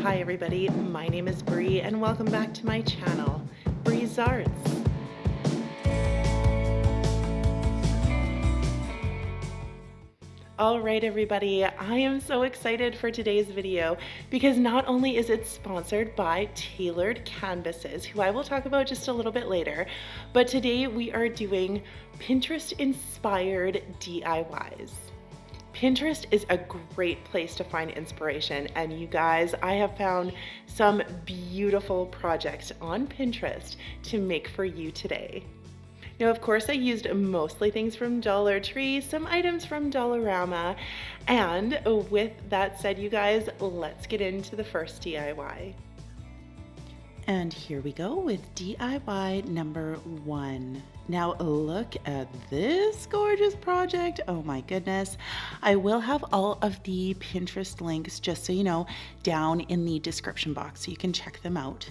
Hi everybody, my name is Bree and welcome back to my channel, Bree's Arts. Alright everybody, I am so excited for today's video because not only is it sponsored by Tailored Canvases, who I will talk about just a little bit later, but today we are doing Pinterest inspired DIYs. Pinterest is a great place to find inspiration, and you guys, I have found some beautiful projects on Pinterest to make for you today. Now, of course, I used mostly things from Dollar Tree, some items from Dollarama, and with that said, you guys, let's get into the first DIY. And here we go with DIY number 1. Now look at this gorgeous project. Oh my goodness. I will have all of the Pinterest links, just so you know, down in the description box so you can check them out.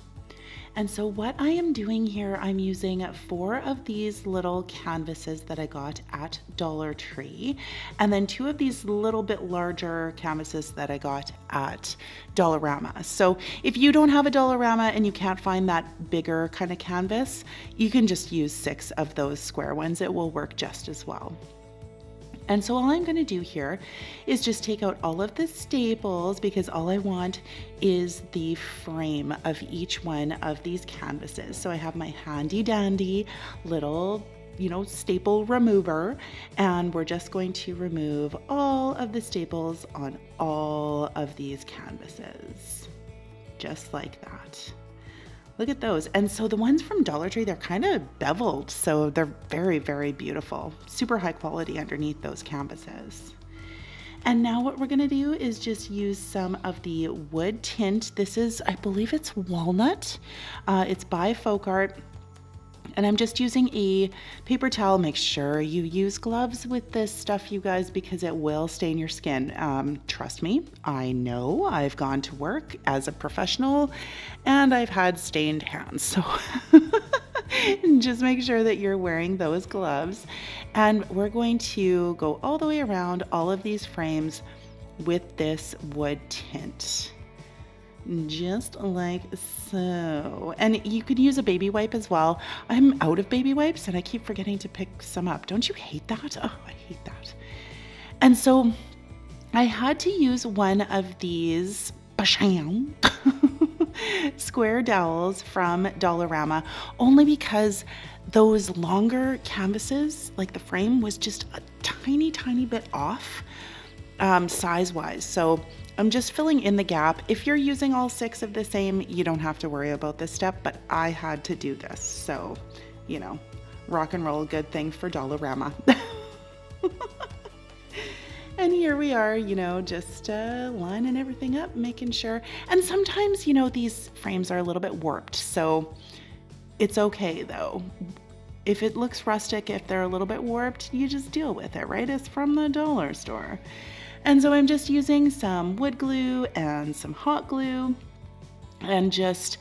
And so what I am doing here, I'm using 4 of these little canvases that I got at Dollar Tree, and then 2 of these little bit larger canvases that I got at Dollarama. So if you don't have a Dollarama and you can't find that bigger kind of canvas, you can just use 6 of those square ones. It will work just as well. And so all I'm going to do here is just take out all of the staples, because all I want is the frame of each one of these canvases. So I have my handy dandy little, staple remover, and we're just going to remove all of the staples on all of these canvases, just like that. Look at those. And so the ones from Dollar Tree, they're kind of beveled, so they're very, very beautiful. Super high quality underneath those canvases. And now what we're going to do is just use some of the wood tint. This is, I believe it's walnut. It's by Folk Art. And I'm just using a paper towel. Make sure you use gloves with this stuff, you guys, because it will stain your skin. Trust me, I know. I've gone to work as a professional and I've had stained hands. So just make sure that you're wearing those gloves. And we're going to go all the way around all of these frames with this wood tint. Just like so. And you could use a baby wipe as well. I'm out of baby wipes and I keep forgetting to pick some up. Don't you hate that? Oh, I hate that. And so I had to use one of these square dowels from Dollarama, only because those longer canvases, like the frame, was just a tiny bit off size-wise. So I'm just filling in the gap. If you're using all 6 of the same, you don't have to worry about this step, but I had to do this. So, rock and roll, good thing for Dollarama. And here we are, just lining everything up, making sure. And sometimes, these frames are a little bit warped, so it's okay though. If it looks rustic, if they're a little bit warped, you just deal with it, right? It's from the dollar store. And so I'm just using some wood glue and some hot glue and just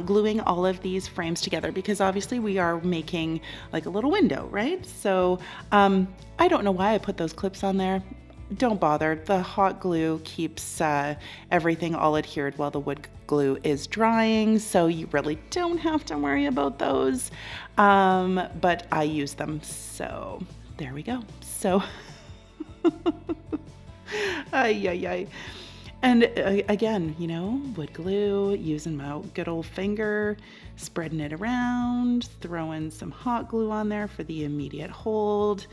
gluing all of these frames together, because obviously we are making like a little window, right? So I don't know why I put those clips on there. Don't bother. The hot glue keeps everything all adhered while the wood glue is drying, so you really don't have to worry about those. But I use them, so there we go. So ay. And again, wood glue, using my good old finger, spreading it around, throwing some hot glue on there for the immediate hold.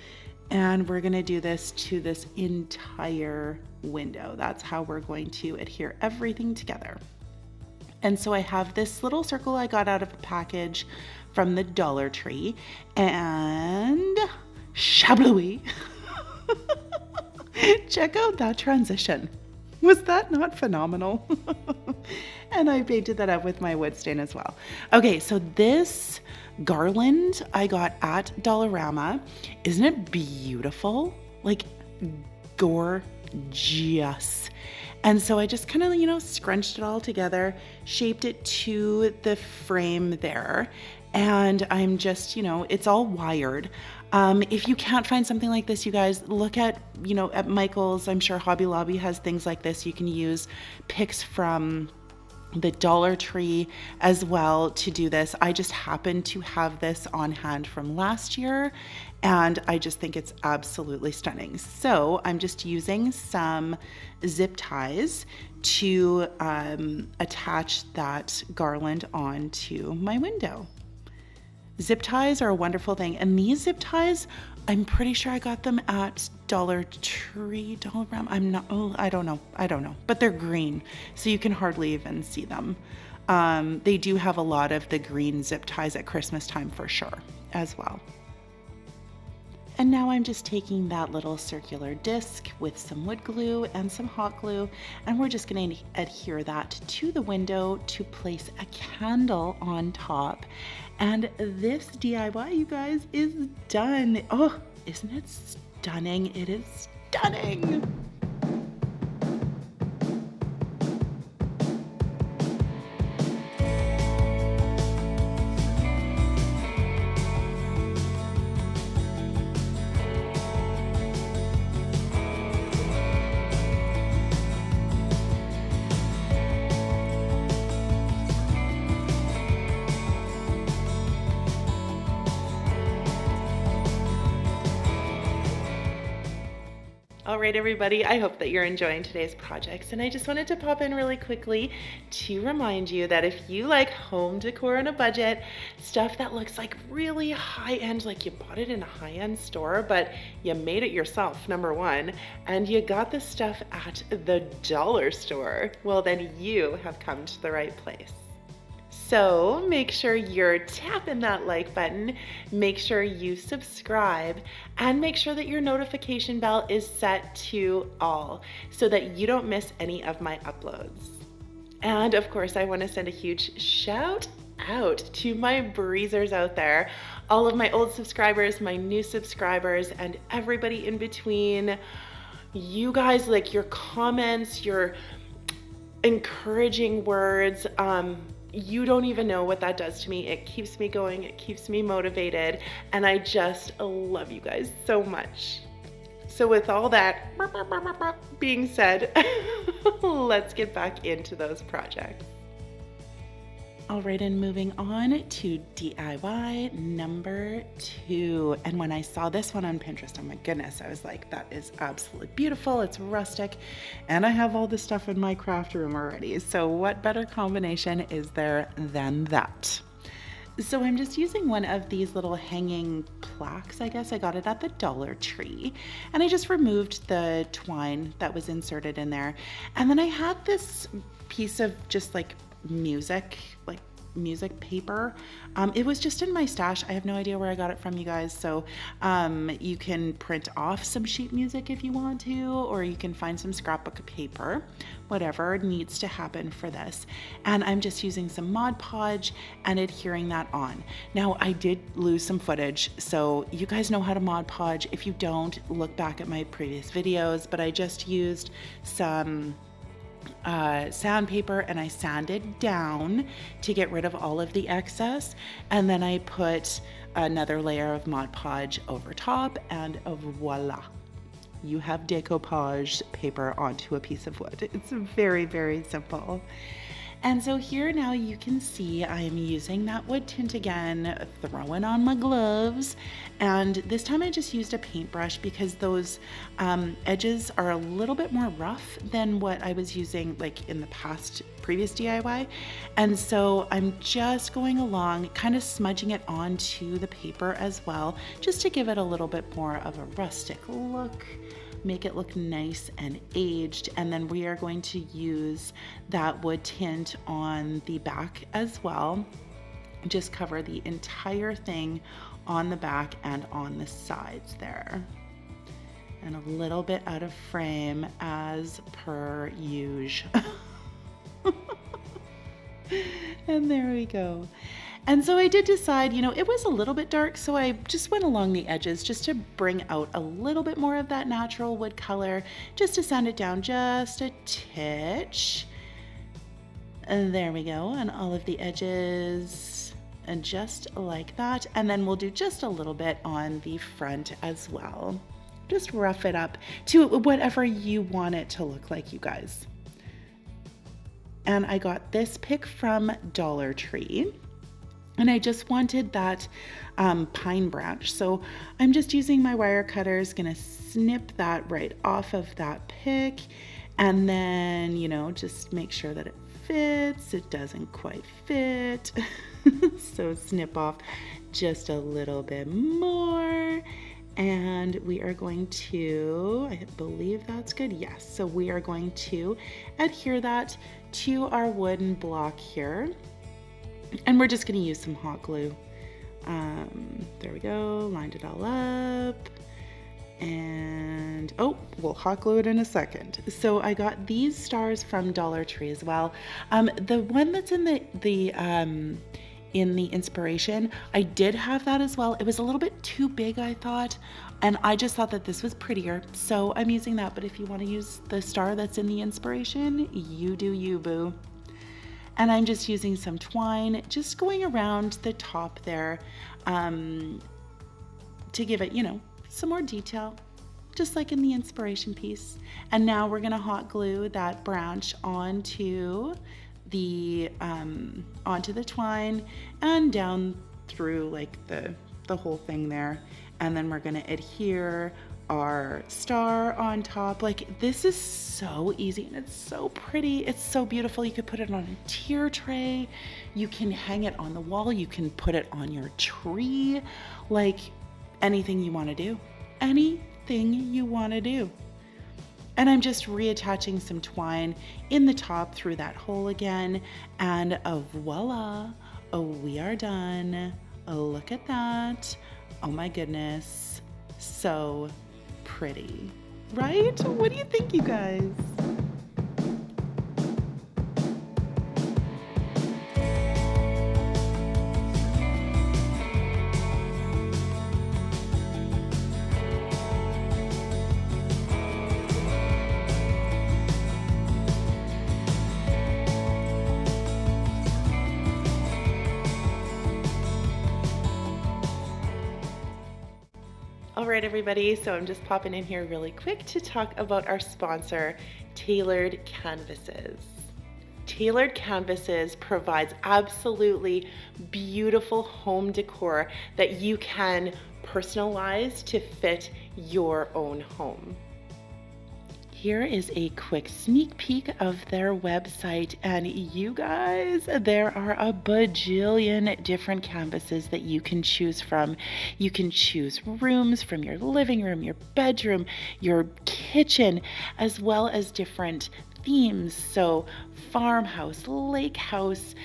And we're going to do this to this entire window. That's how we're going to adhere everything together. And so I have this little circle I got out of a package from the Dollar Tree, and shablooey. Check out that transition. Was that not phenomenal? And I painted that up with my wood stain as well. Okay, so this garland I got at Dollarama. Isn't it beautiful? Like, gorgeous. And so I just kind of, scrunched it all together, shaped it to the frame there. And I'm just, it's all wired. If you can't find something like this, you guys, look at, at Michael's. I'm sure Hobby Lobby has things like this. You can use picks from the Dollar Tree as well to do this. I just happen to have this on hand from last year, and I just think it's absolutely stunning. So I'm just using some zip ties to attach that garland onto my window. Zip ties are a wonderful thing, and these zip ties, I'm pretty sure I got them at Dollar Tree, Dollarama. I don't know, but they're green, so you can hardly even see them. They do have a lot of the green zip ties at Christmas time for sure as well. And now I'm just taking that little circular disc with some wood glue and some hot glue, and we're just going to adhere that to the window to place a candle on top. And this DIY, you guys, is done. Oh, isn't it stunning? It is stunning. All right, everybody, I hope that you're enjoying today's projects, and I just wanted to pop in really quickly to remind you that if you like home decor on a budget, stuff that looks like really high-end, like you bought it in a high-end store, but you made it yourself, number one, and you got the stuff at the dollar store, well, then you have come to the right place. So make sure you're tapping that like button, make sure you subscribe, and make sure that your notification bell is set to all so that you don't miss any of my uploads. And of course, I want to send a huge shout out to my breezers out there, all of my old subscribers, my new subscribers, and everybody in between. You guys, like your comments, your encouraging words, you don't even know what that does to me. It keeps me going, it keeps me motivated, and I just love you guys so much. So with all that being said, let's get back into those projects. All right, and moving on to DIY number 2. And when I saw this one on Pinterest, oh my goodness, I was like, that is absolutely beautiful. It's rustic, and I have all this stuff in my craft room already. So what better combination is there than that? So I'm just using one of these little hanging plaques. I guess I got it at the Dollar Tree, and I just removed the twine that was inserted in there. And then I had this piece of just like music paper. It was just in my stash. I have no idea where I got it from, you guys. So you can print off some sheet music if you want to, or you can find some scrapbook paper, whatever needs to happen for this. And I'm just using some Mod Podge and adhering that on. Now I did lose some footage, so you guys know how to Mod Podge. If you don't, look back at my previous videos, but I just used some sandpaper and I sanded down to get rid of all of the excess, and then I put another layer of Mod Podge over top, and voila, you have decoupage paper onto a piece of wood. It's very, very simple. And so here now you can see I am using that wood tint again, throwing on my gloves, and this time I just used a paintbrush because those edges are a little bit more rough than what I was using like in the previous DIY. And so I'm just going along, kind of smudging it onto the paper as well, just to give it a little bit more of a rustic look, make it look nice and aged. And then we are going to use that wood tint on the back as well. Just cover the entire thing on the back and on the sides there. And a little bit out of frame as per usual. And there we go. And so I did decide, you know, it was a little bit dark, so I just went along the edges just to bring out a little bit more of that natural wood color, just to sand it down just a titch. And there we go, on all of the edges, and just like that. And then we'll do just a little bit on the front as well. Just rough it up to whatever you want it to look like, you guys. and I got this pick from Dollar Tree. And I just wanted that pine branch. So I'm just using my wire cutters, gonna snip that right off of that pick. And then, you know, just make sure that it fits. It doesn't quite fit. So snip off just a little bit more. And we are going to, I believe that's good. Yes. So we are going to adhere that to our wooden block here. And we're just going to use some hot glue. There we go, lined it all up. And oh, we'll hot glue it in a second. So I got these stars from Dollar Tree as well. The one that's in the inspiration, I did have that as well. It was a little bit too big, I thought, and I just thought that this was prettier, so I'm using that. But if you want to use the star that's in the inspiration, you do you, boo. And I'm just using some twine, just going around the top there to give it, you know, some more detail, just like in the inspiration piece. And now we're gonna hot glue that branch onto the twine and down through like the whole thing there. And then we're gonna adhere our star on top. Like, this is so easy and it's so pretty. It's so beautiful. You could put it on a tier tray. You can hang it on the wall. You can put it on your tree. Like, anything you want to do. Anything you want to do. And I'm just reattaching some twine in the top through that hole again. And voila, we are done. Look at that. Oh my goodness. So pretty, right? What do you think, you guys? All right, everybody, so I'm just popping in here really quick to talk about our sponsor, Tailored Canvases. Tailored Canvases provides absolutely beautiful home decor that you can personalize to fit your own home. Here is a quick sneak peek of their website, and you guys, there are a bajillion different canvases that you can choose from. You can choose rooms from your living room, your bedroom, your kitchen, as well as different themes. So farmhouse, lake house,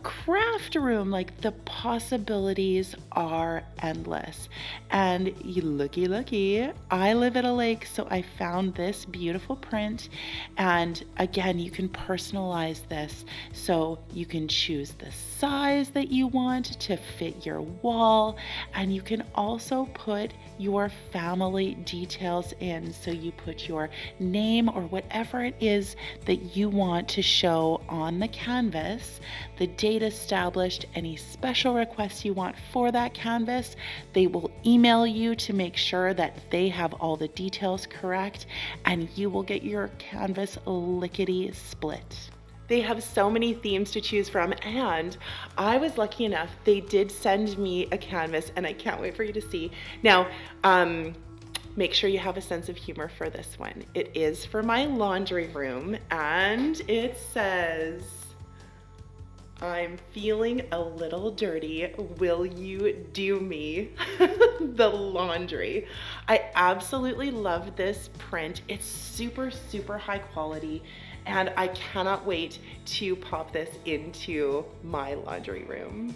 craft room, like the possibilities are endless. And looky, I live at a lake, so I found this beautiful print. And again, you can personalize this. So you can choose the size that you want to fit your wall. And you can also put your family details in. So you put your name or whatever it is that you want to show on the canvas, the date established, any special requests you want for that canvas. They will email you to make sure that they have all the details correct, and you will get your canvas lickety split. They have so many themes to choose from, and I was lucky enough, they did send me a canvas, and I can't wait for you to see. Now, make sure you have a sense of humor for this one. It is for my laundry room, and it says, "I'm feeling a little dirty. Will you do me the laundry?" I absolutely love this print. It's super, super high quality, and I cannot wait to pop this into my laundry room.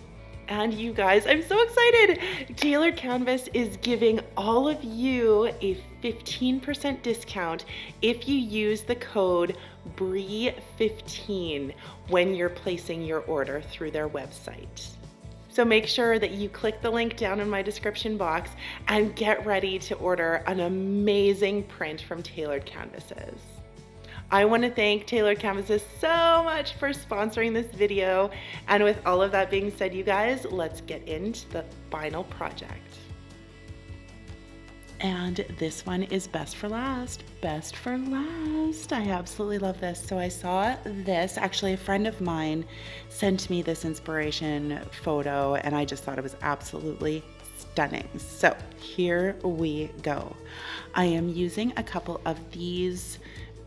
And you guys, I'm so excited. Tailored Canvas is giving all of you a 15% discount if you use the code BRIE15 when you're placing your order through their website. So make sure that you click the link down in my description box and get ready to order an amazing print from Tailored Canvases. I want to thank Tailored Canvases so much for sponsoring this video. And with all of that being said, you guys, let's get into the final project. And this one is best for last. Best for last. I absolutely love this. So I saw this. Actually, a friend of mine sent me this inspiration photo, and I just thought it was absolutely stunning. So here we go. I am using a couple of these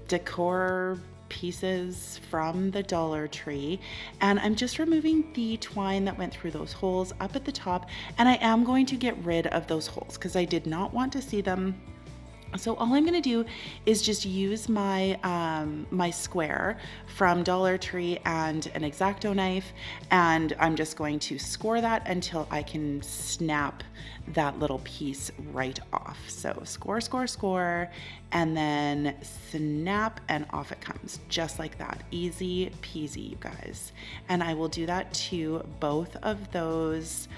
decor pieces from the Dollar Tree, and I'm just removing the twine that went through those holes up at the top, and I am going to get rid of those holes because I did not want to see them. So all I'm going to do is just use my my square from Dollar Tree and an X-Acto knife, and I'm just going to score that until I can snap that little piece right off. So score, score, score, and then snap, and off it comes, just like that. Easy peasy, you guys. And I will do that to both of those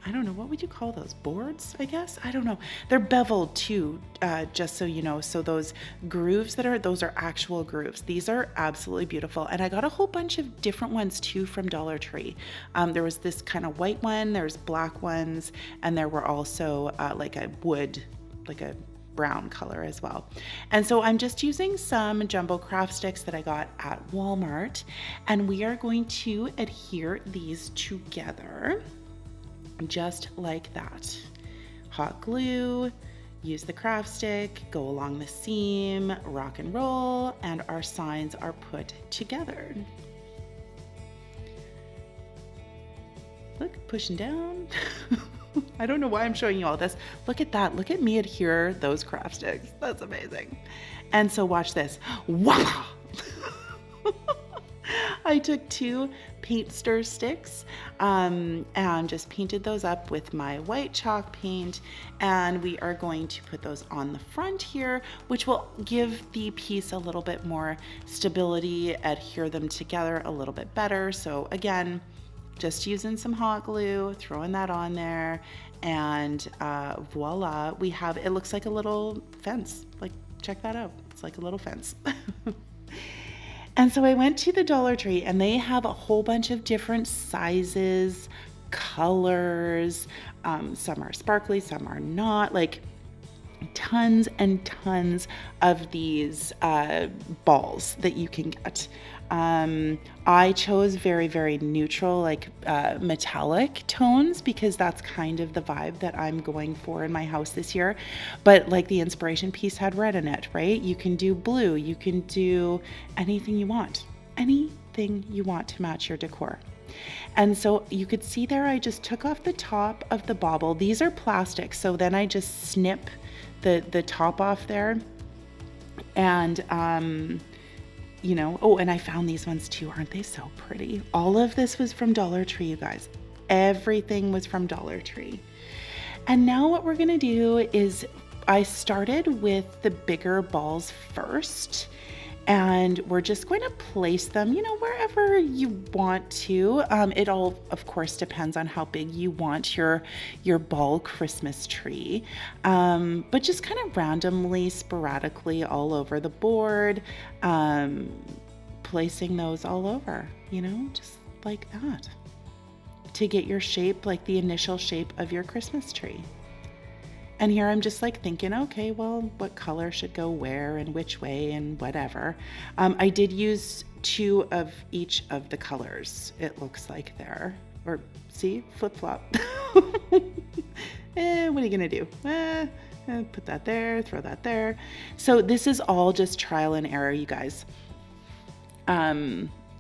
I don't know, what would you call those? Boards, I guess? I don't know. They're beveled too, just so you know. So those grooves those are actual grooves. These are absolutely beautiful. And I got a whole bunch of different ones too from Dollar Tree. There was this kind of white one, there's black ones, and there were also like a wood, like a brown color as well. And so I'm just using some jumbo craft sticks that I got at Walmart, and we are going to adhere these together. Just like that. Hot glue, use the craft stick, go along the seam, rock and roll, and our signs are put together. Look, pushing down. I don't know why I'm showing you all this. Look at that. Look at me adhere those craft sticks. That's amazing. And so watch this. Wow! I took 2 paint stir sticks and just painted those up with my white chalk paint, and we are going to put those on the front here, which will give the piece a little bit more stability, adhere them together a little bit better. So again, just using some hot glue, throwing that on there, and voila, we have, it looks like a little fence. Like, check that out. It's like a little fence. And so I went to the Dollar Tree, and they have a whole bunch of different sizes, colors. Some are sparkly, some are not. Like tons and tons of these balls that you can get. I chose very, very neutral, like metallic tones, because that's kind of the vibe that I'm going for in my house this year. But like the inspiration piece had red in it, right? You can do blue, you can do anything you want to match your decor. And so you could see there, I just took off the top of the bauble. These are plastic, so then I just snip the top off there. And you know, oh, and I found these ones too. Aren't they so pretty? All of this was from Dollar Tree, you guys. Everything was from Dollar Tree. And now what we're gonna do is, I started with the bigger balls first, and we're just going to place them, you know, wherever you want to. It all, of course, depends on how big you want your ball Christmas tree. But just kind of randomly, sporadically all over the board, placing those all over, you know, just like that, to get your shape, like the initial shape of your Christmas tree. And here I'm just like thinking, okay, well, what color should go where and which way and whatever. I did use 2 of each of the colors, it looks like there. Or see, flip-flop. What are you gonna do? Put that there, throw that there. So this is all just trial and error, you guys.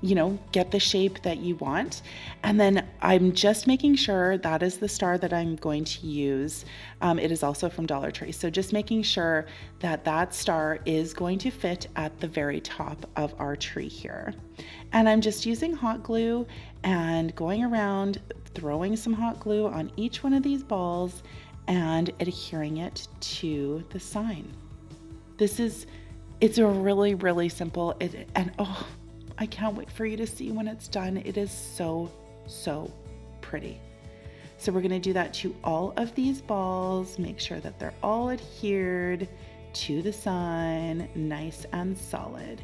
You know, get the shape that you want. And then I'm just making sure that is the star that I'm going to use. It is also from Dollar Tree. So just making sure that that star is going to fit at the very top of our tree here. And I'm just using hot glue and going around, throwing some hot glue on each one of these balls and adhering it to the sign. It's a really, really simple, and oh, I can't wait for you to see when it's done. It is so, so pretty. So we're gonna do that to all of these balls, make sure that they're all adhered to the sign, nice and solid.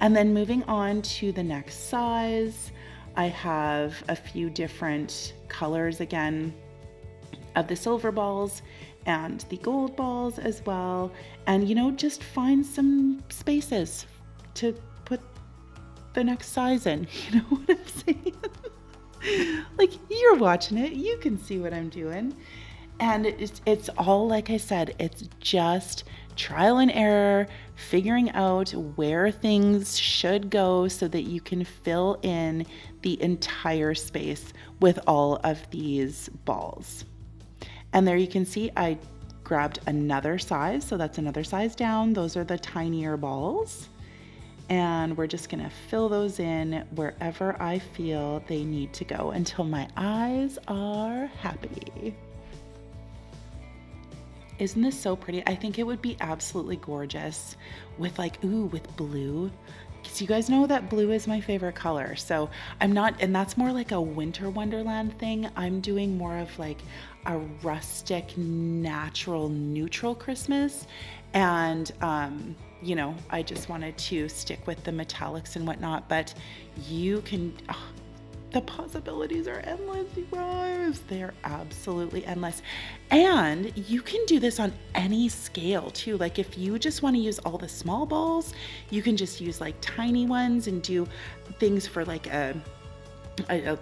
And then moving on to the next size, I have a few different colors again of the silver balls, and the gold balls as well. And, you know, just find some spaces to put the next size in. You know what I'm saying? Like, you're watching it, you can see what I'm doing. And it's all, like I said, it's just trial and error, figuring out where things should go so that you can fill in the entire space with all of these balls. And there you can see I grabbed another size, so that's another size down. Those are the tinier balls. And we're just gonna fill those in wherever I feel they need to go until my eyes are happy. Isn't this so pretty? I think it would be absolutely gorgeous with like, ooh, with blue. Because you guys know that blue is my favorite color. So I'm not, and that's more like a winter wonderland thing. I'm doing more of like a rustic, natural, neutral Christmas. And, you know, I just wanted to stick with the metallics and whatnot, but you can, the possibilities are endless, you guys. They're absolutely endless. And you can do this on any scale too. Like if you just want to use all the small balls, you can just use like tiny ones and do things for like a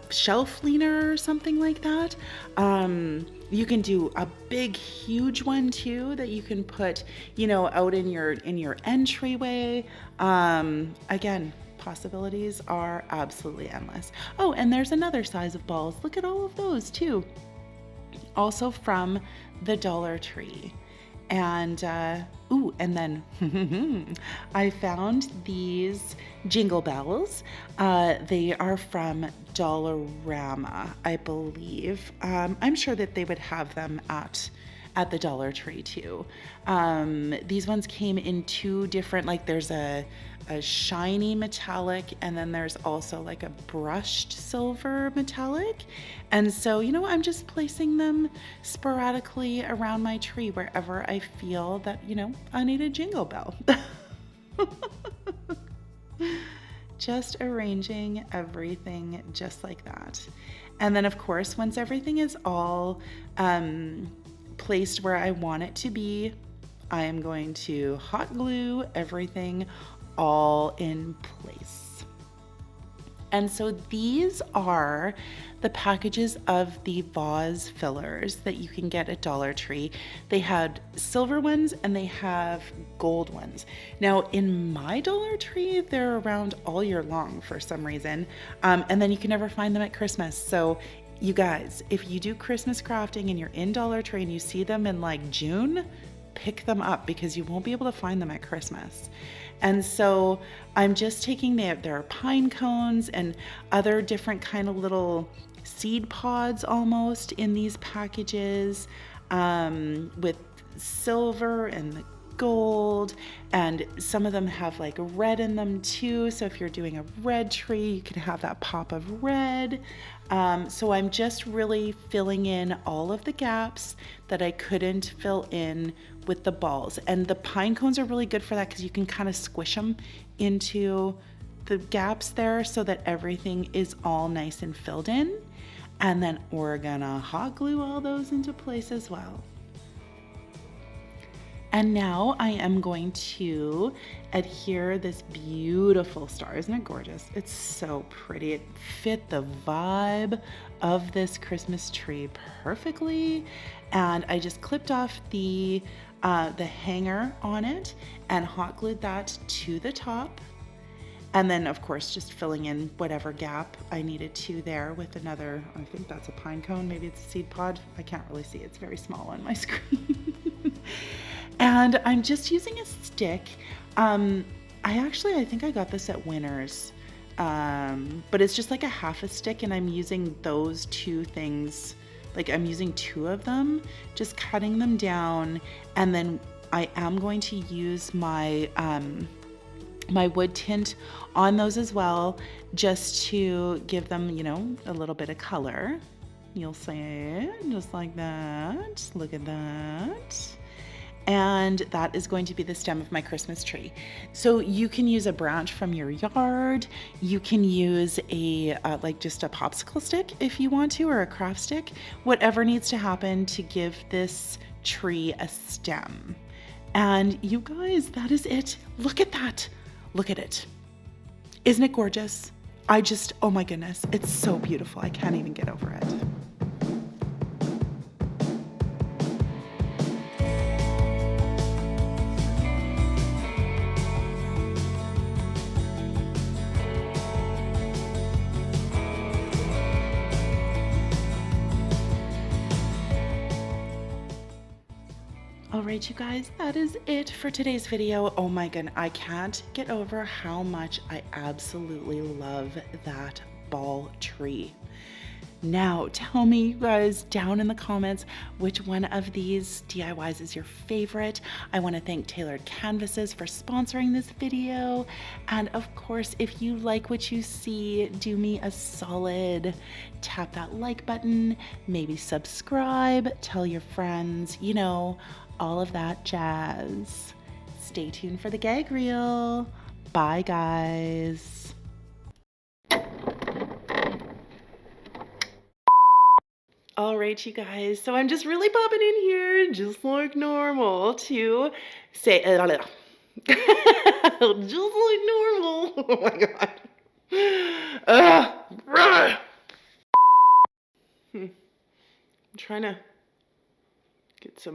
shelf leaner or something like that. You can do a big, huge one too that you can put, you know, out in your entryway. Again, possibilities are absolutely endless. Oh, and there's another size of balls. Look at all of those too. Also from the Dollar Tree. And, ooh, and then I found these jingle bells. They are from Dollarama, I believe. I'm sure that they would have them at the Dollar Tree too. These ones came in two different, like there's a shiny metallic, and then there's also like a brushed silver metallic. And so, you know, I'm just placing them sporadically around my tree wherever I feel that, you know, I need a jingle bell. Just arranging everything just like that. And then of course, once everything is all placed where I want it to be, I am going to hot glue everything all in place. And so these are the packages of the vase fillers that you can get at Dollar Tree. They had silver ones and they have gold ones. Now in my Dollar Tree, they're around all year long for some reason. And then you can never find them at Christmas. So you guys, if you do Christmas crafting and you're in Dollar Tree and you see them in like June, pick them up because you won't be able to find them at Christmas. And so I'm just taking there are pine cones and other different kind of little seed pods almost in these packages, with silver and the gold, and some of them have like red in them too. So if you're doing a red tree, you can have that pop of red. So I'm just really filling in all of the gaps that I couldn't fill in with the balls. And the pine cones are really good for that because you can kind of squish them into the gaps there so that everything is all nice and filled in. And then we're gonna hot glue all those into place as well. And now I am going to adhere this beautiful star. Isn't it gorgeous? It's so pretty. It fit the vibe of this Christmas tree perfectly. And I just clipped off the hanger on it and hot glued that to the top. And then of course, just filling in whatever gap I needed to there with another, I think that's a pine cone, maybe it's a seed pod. I can't really see, it's very small on my screen. And I'm just using a stick. I think I got this at Winners, but it's just like a half a stick, and I'm using those two things. Like I'm using two of them, just cutting them down, and then I am going to use my my wood tint on those as well, just to give them, you know, a little bit of color. You'll see it just like that. Look at that. And that is going to be the stem of my Christmas tree. So you can use a branch from your yard. You can use a like just a popsicle stick if you want to, or a craft stick, whatever needs to happen to give this tree a stem. And you guys, that is it. Look at that. Look at it. Isn't it gorgeous? Oh my goodness, it's so beautiful. I can't even get over it. All right, you guys, that is it for today's video. Oh my goodness, I can't get over how much I absolutely love that ball tree. Now, tell me, you guys, down in the comments, which one of these DIYs is your favorite. I want to thank Tailored Canvases for sponsoring this video. And of course, if you like what you see, do me a solid. Tap that like button, maybe subscribe, tell your friends, you know, all of that jazz. Stay tuned for the gag reel. Bye, guys. All right, you guys, so I'm just really popping in here, just like normal, to say, just like normal. Oh my God. I'm trying to get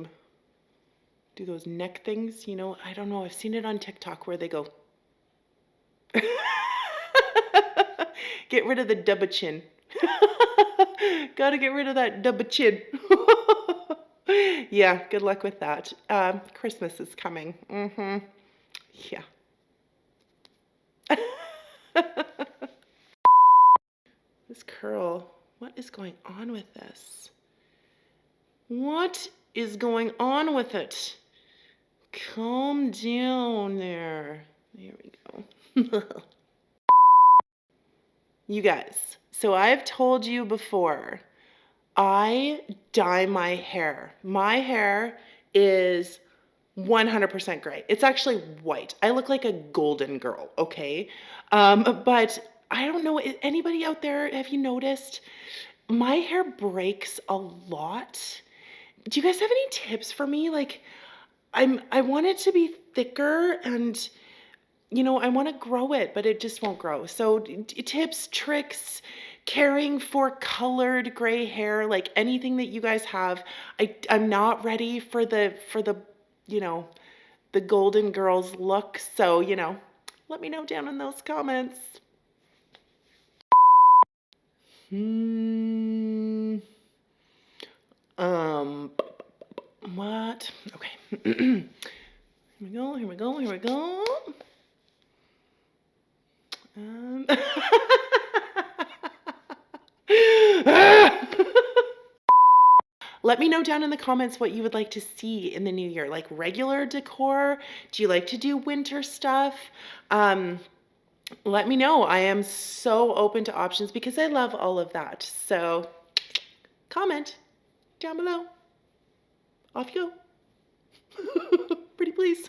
do those neck things, you know, I don't know, I've seen it on TikTok where they go, get rid of the double chin. Gotta get rid of that double chin. Yeah, good luck with that. Christmas is coming. Yeah. This curl, what is going on with this? What is going on with it? Calm down there. There we go. You guys, so I've told you before, I dye my hair. My hair is 100% gray. It's actually white. I look like a golden girl, okay? But I don't know, anybody out there, have you noticed? My hair breaks a lot. Do you guys have any tips for me? Like, I want it to be thicker and, you know, I want to grow it, but it just won't grow. So tips, tricks, caring for colored gray hair, like anything that you guys have. I'm not ready for the, you know, the golden girls look. So, you know, let me know down in those comments. What? Okay. Here we go, here we go, here we go. Let me know down in the comments what you would like to see in the new year, like regular decor. Do you like to do winter stuff? Let me know. I am so open to options because I love all of that. So comment down below. Off you go. Pretty please.